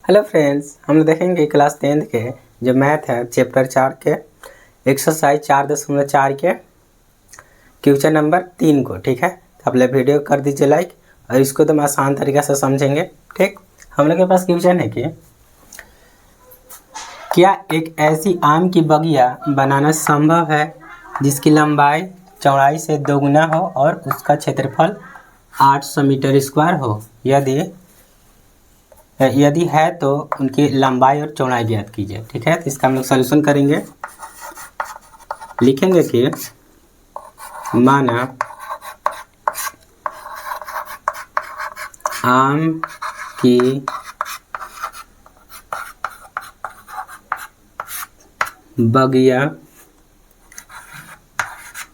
Hello friends, हम लोग देखेंगे क्लास 10th के जो मैथ है चैप्टर 4 के एक्सरसाइज 4.4 के क्वेश्चन नंबर 3 को। ठीक है, तो आप लोग वीडियो कर दीजिए लाइक और इसको एकदम आसान तरीके से समझेंगे। ठीक, हम लोग के पास क्वेश्चन है कि क्या एक ऐसी आम की बगिया बनाना संभव है जिसकी लंबाई चौड़ाई से दोगुना हो और उसका क्षेत्रफल 800 मीटर स्क्वायर हो। यदि है तो उनकी लंबाई और चौड़ाई ज्ञात कीजिए। ठीक है, तो इसका हम लोग सॉल्यूशन करेंगे। लिखेंगे कि माना आम की बगिया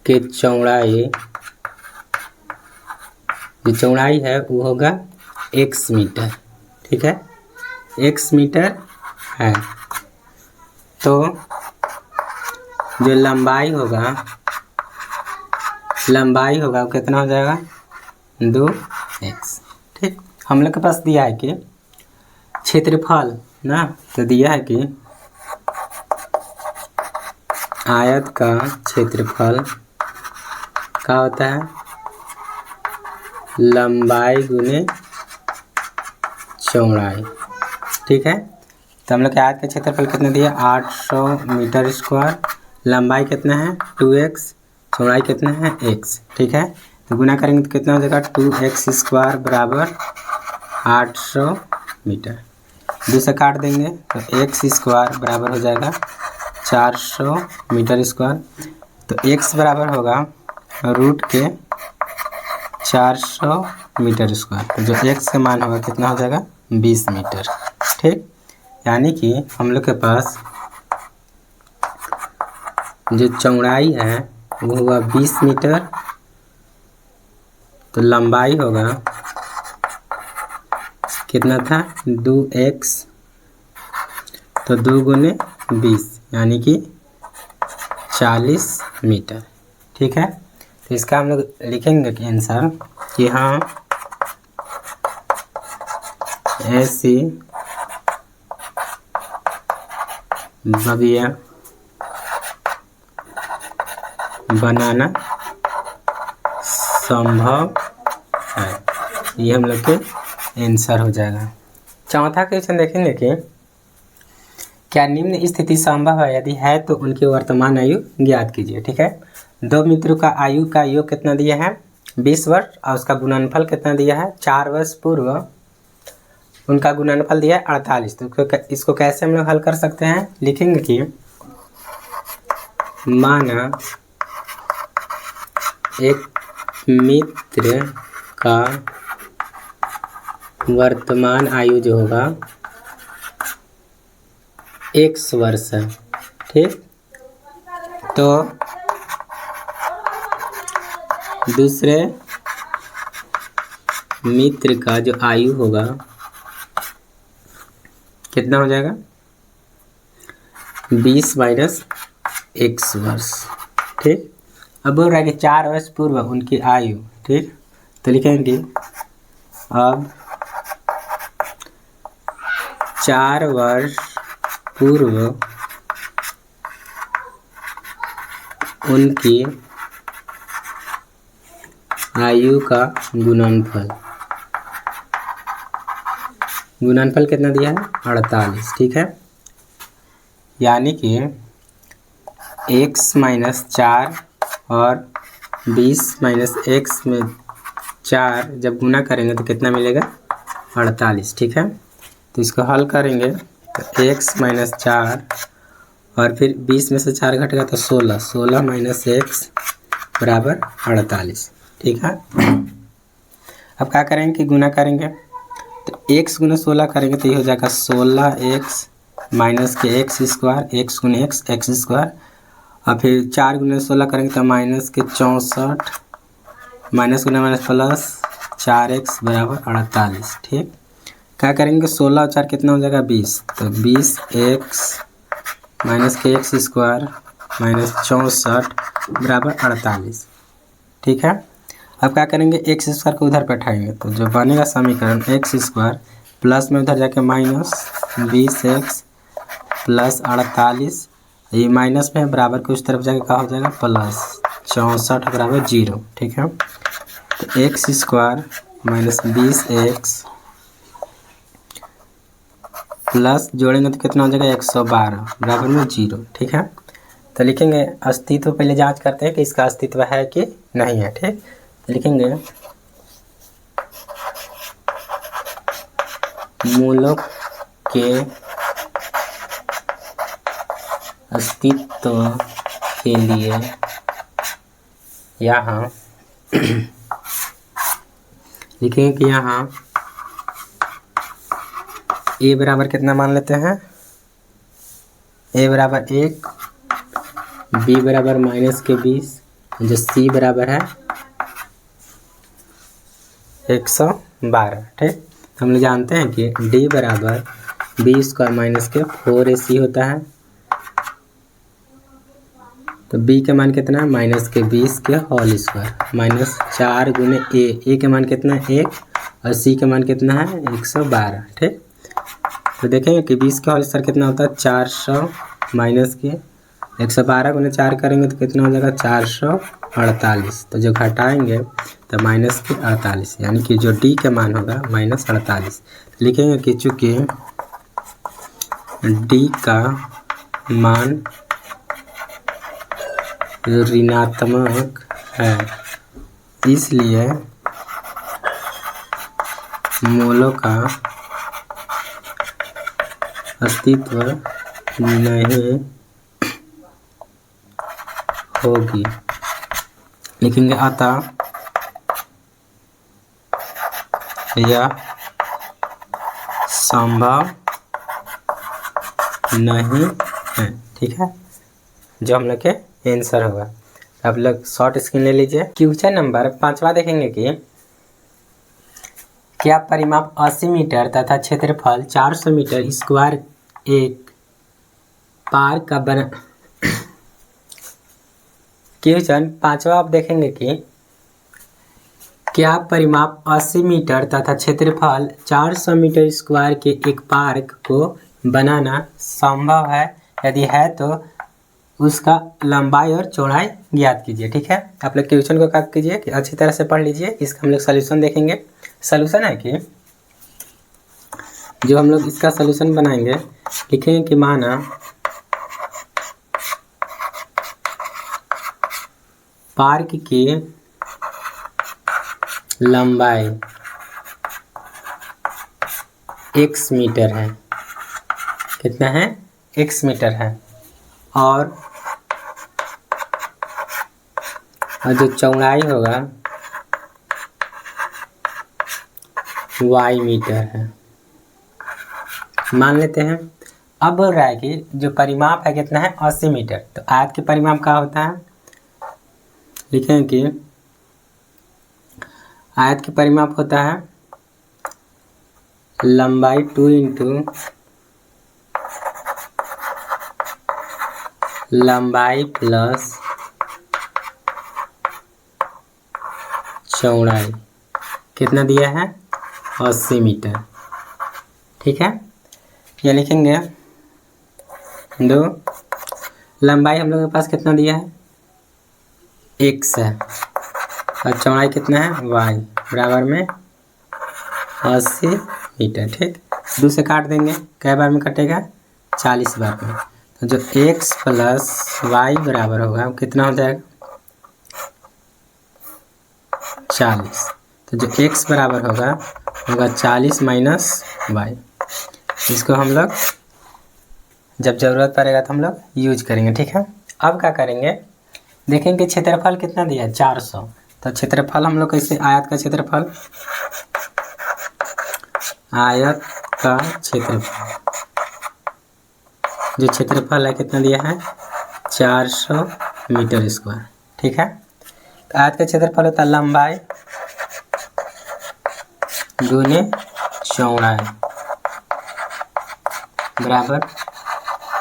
के चौड़ाई जो चौड़ाई है वो होगा x मीटर। ठीक है, x मीटर है तो जो लंबाई होगा वो कितना हो जाएगा 2x। ठीक, हम लोग के पास दिया है कि क्षेत्रफल ना, तो दिया है कि आयत का क्षेत्रफल क्या होता है लंबाई गुने चौड़ाई। ठीक है, तो हम लोग के आयत का क्षेत्रफल कितना दिया 800 मीटर स्क्वायर, लंबाई कितना है 2x, चौड़ाई कितना है x। ठीक है, तो गुना करेंगे तो कितना हो जाएगा 2x स्क्वायर बराबर 800 मीटर। 2 से काट देंगे तो x स्क्वायर बराबर हो जाएगा 400 मीटर स्क्वायर। तो x बराबर होगा रूट के 400 मीटर स्क्वायर, तो जो x का मान होगा कितना हो जाएगा 20 मीटर। ठीक, यानी कि हम लोग के पास जो चौड़ाई है वो होगा 20 मीटर, तो लंबाई होगा कितना था 2x, तो 2 गुने 20 यानी कि 40 मीटर। ठीक है, तो इसका हम लोग लिखेंगे कि आंसर कि हाँ ऐसी बगिया बनाना संभव है, ये हम लोग के आंसर हो जाएगा। चौथा क्वेश्चन देखेंगे कि क्या निम्न स्थिति संभव है, यदि है तो उनकी वर्तमान आयु ज्ञात कीजिए। ठीक है, दो मित्रों का आयु का योग कितना दिया है 20 वर्ष और उसका गुणनफल कितना दिया है 4 वर्ष पूर्व उनका गुणनफल दिया है 48। तो इसको कैसे हम लोग हल कर सकते हैं, लिखेंगे कि माना एक मित्र का वर्तमान आयु जो होगा x वर्ष है। ठीक, तो दूसरे मित्र का जो आयु होगा कितना हो जाएगा 20 माइनस x वर्ष। ठीक, अब बोल रहा है कि 4 वर्ष पूर्व उनकी आयु। ठीक, तो लिखेंगे अब 4 वर्ष पूर्व उनकी आयु का गुणनफल कितना दिया है 48। ठीक है, यानी कि x माइनस 4 और 20 माइनस x में 4 जब गुना करेंगे तो कितना मिलेगा 48। ठीक है, तो इसको हल करेंगे तो x माइनस 4 और फिर 20 में से 4 घटेगा तो 16 माइनस x बराबर 48। ठीक है, अब क्या करेंगे कि गुना करेंगे तो x गुना 16 करेंगे तो ये हो जाएगा 16x माइनस के x स्क्वायर, x गुने x स्क्वायर, और फिर 4 गुना 16 करेंगे तो माइनस के 64 माइनस गुना माइनस प्लस 4x बराबर 48। ठीक, क्या करेंगे 16 और 4 कितना हो जाएगा 20, तो 20x माइनस के x स्क्वायर माइनस 64 बराबर 48। ठीक है, अब क्या करेंगे एक्स स्क्वायर को उधर बैठाएंगे तो जो बनेगा समीकरण एक्स स्क्वायर प्लस में उधर जाके माइनस 20x प्लस 48, ये माइनस में बराबर के उस तरफ जाके क्या हो जाएगा प्लस 64 बराबर 0। ठीक है, तो x square minus 20x plus जोड़ेंगे तो कितना हो जाएगा 112 बराबर में 0। ठीक है, तो लिखेंगे अस्तित्व, पहले जांच करते हैं कि इसका अस्तित्व है कि नहीं है। ठीक, तो लिखेंगे मूलों के अस्तित्व के लिए यहाँ लिखेंगे कि यहाँ ए बराबर कितना मान लेते हैं, ए बराबर 1, बी बराबर माइनस के 20, जो सी बराबर है 112। ठीक, हम लोग जानते हैं कि डी बराबर बी स्क्वायर माइनस के 4ac होता है, तो बी का मान कितना है माइनस के 20 के होल स्क्वायर माइनस 4 गुने ए का मान कितना है 1 और सी का मान कितना है 112। ठीक, तो देखेंगे कि 20 का होल स्क्वायर कितना होता है 400 माइनस के 112 गुने 4 करेंगे तो कितना हो जाएगा 448, तो जो घटाएंगे तो माइनस के 48, यानी कि जो डी का मान होगा माइनस 48। लिखेंगे कि चूँकि डी का मान ऋणात्मक है इसलिए मूलों का अस्तित्व नहीं होगी। लिखेंगे अतः यह संभव नहीं है। ठीक है, जो हम लोग के आंसर होगा। आप लोग शॉर्ट स्क्रीन ले लीजिए। क्वेश्चन नंबर 5वां देखेंगे कि क्या परिमाप 80 मीटर तथा क्षेत्रफल 400 मीटर स्क्वायर एक पार्क का बना। क्वेश्चन 5वां आप देखेंगे कि क्या परिमाप 80 मीटर तथा क्षेत्रफल 400 मीटर स्क्वायर के एक पार्क को बनाना संभव है, यदि है तो उसका लंबाई और चौड़ाई ज्ञात कीजिए। ठीक है, आप लोग क्वेश्चन को क्या कीजिए कि अच्छी तरह से पढ़ लीजिए। इसका हम लोग सलूशन देखेंगे। सलूशन है कि जो हम लोग इसका सलूशन बनाएंगे, लिखेंगे कि माना पार्क की लंबाई x मीटर है, कितना है x मीटर है, और जो चौड़ाई होगा y मीटर है, मान लेते हैं। अब बोल रहा है कि जो परिमाप है कितना है 80 मीटर, तो आयत के परिमाप क्या होता है, लिखेंगे कि आयत के परिमाप होता है लंबाई 2 इंटू लंबाई प्लस चौड़ाई, कितना दिया है 80 मीटर। ठीक है, ये लिखेंगे 2, लंबाई हम लोग के पास कितना दिया है x है, और चौड़ाई कितना है y, बराबर में 80 मीटर। ठीक, 2 से काट देंगे, कै बार में कटेगा 40 बार में, तो जो x प्लस y बराबर होगा कितना हो जाएगा 40, तो जो x बराबर होगा 40 माइनस y। इसको हम लोग जब ज़रूरत पड़ेगा तो हम लोग यूज करेंगे। ठीक है, अब क्या करेंगे, देखेंगे क्षेत्रफल कितना दिया है 400, तो क्षेत्रफल हम लोग कैसे, आयत का क्षेत्रफल, आयत का क्षेत्रफल, जो क्षेत्रफल है कितना दिया है 400 मीटर स्क्वायर। ठीक है, तो आयत का क्षेत्रफल होता है लंबाई गुने चौड़ाई बराबर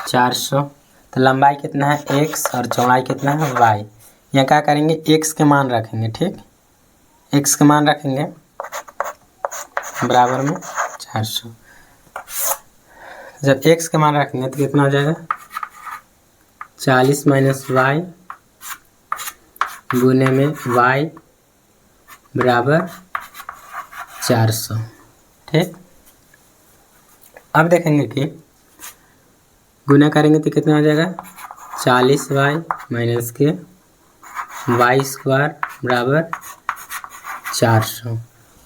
400, तो लंबाई कितना है x और चौड़ाई कितना है y। यहाँ क्या करेंगे x के मान रखेंगे। ठीक, x के मान रखेंगे बराबर में 400। जब x का मान रखेंगे तो कितना हो जाएगा 40 माइनस वाई गुने में y बराबर 400। ठीक, अब देखेंगे कि गुना करेंगे तो कितना हो जाएगा 40y माइनस के वाई स्क्वायर बराबर 400।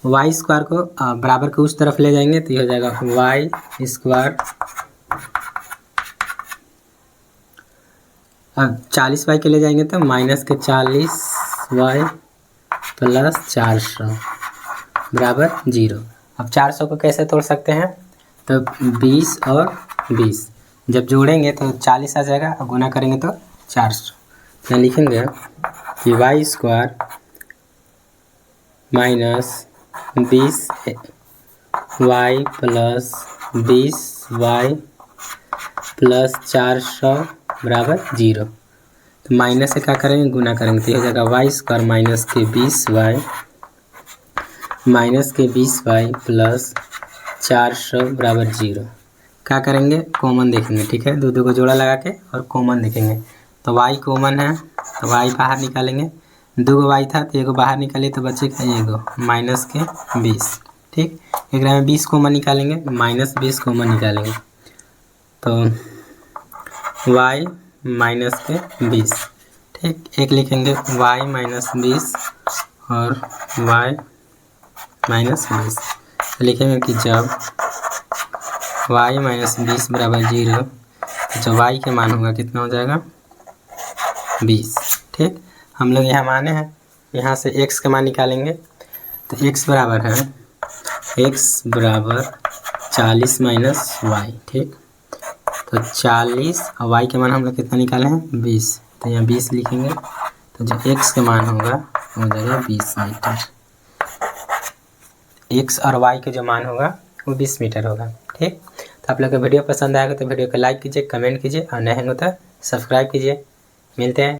वाई स्क्वायर को बराबर के उस तरफ ले जाएंगे तो ये हो जाएगा वाई स्क्वायर। अब 40y के ले जाएंगे तो माइनस के 40y प्लस 400 बराबर 0। अब 400 को कैसे तोड़ सकते हैं, तो 20 और 20 जब जोड़ेंगे तो 40 आ जाएगा और गुना करेंगे तो 400। यहाँ लिखेंगे कि Y square minus 20y plus 20y plus 400 बराबर 0। तो माइनस से क्या करेंगे गुना करेंगे तो हो जाएगा वाई स्क्वायर माइनस के 20y माइनस के 20y प्लस 400 बराबर 0। क्या करेंगे कॉमन देखेंगे। ठीक है, दो को जोड़ा लगा के और कॉमन देखेंगे तो y कॉमन है तो y बाहर निकालेंगे। 2 y था तो एगो बाहर निकालिए तो बचेगा एगो माइनस के 20। ठीक, एक में 20 कॉमन निकालेंगे माइनस 20 कॉमन निकालेंगे तो y माइनस के 20। ठीक, एक लिखेंगे y माइनस 20 और y माइनस 20। लिखेंगे कि जब y माइनस 20 बराबर 0 तो y के मान होगा कितना हो जाएगा 20। ठीक, हम लोग यहाँ माने हैं, यहाँ से x का मान निकालेंगे तो x बराबर है x बराबर 40 माइनस y। ठीक, तो 40 और y के मान हम लोग कितना निकाले हैं 20, तो यहाँ 20 लिखेंगे तो जो x का मान होगा वो हो जाएगा 20 मीटर। x और y के जो मान होगा वो 20 मीटर होगा। ठीक, तो आप लोग को वीडियो पसंद आएगा तो वीडियो को लाइक कीजिए, कमेंट कीजिए और नए हैं तो सब्सक्राइब कीजिए। मिलते हैं।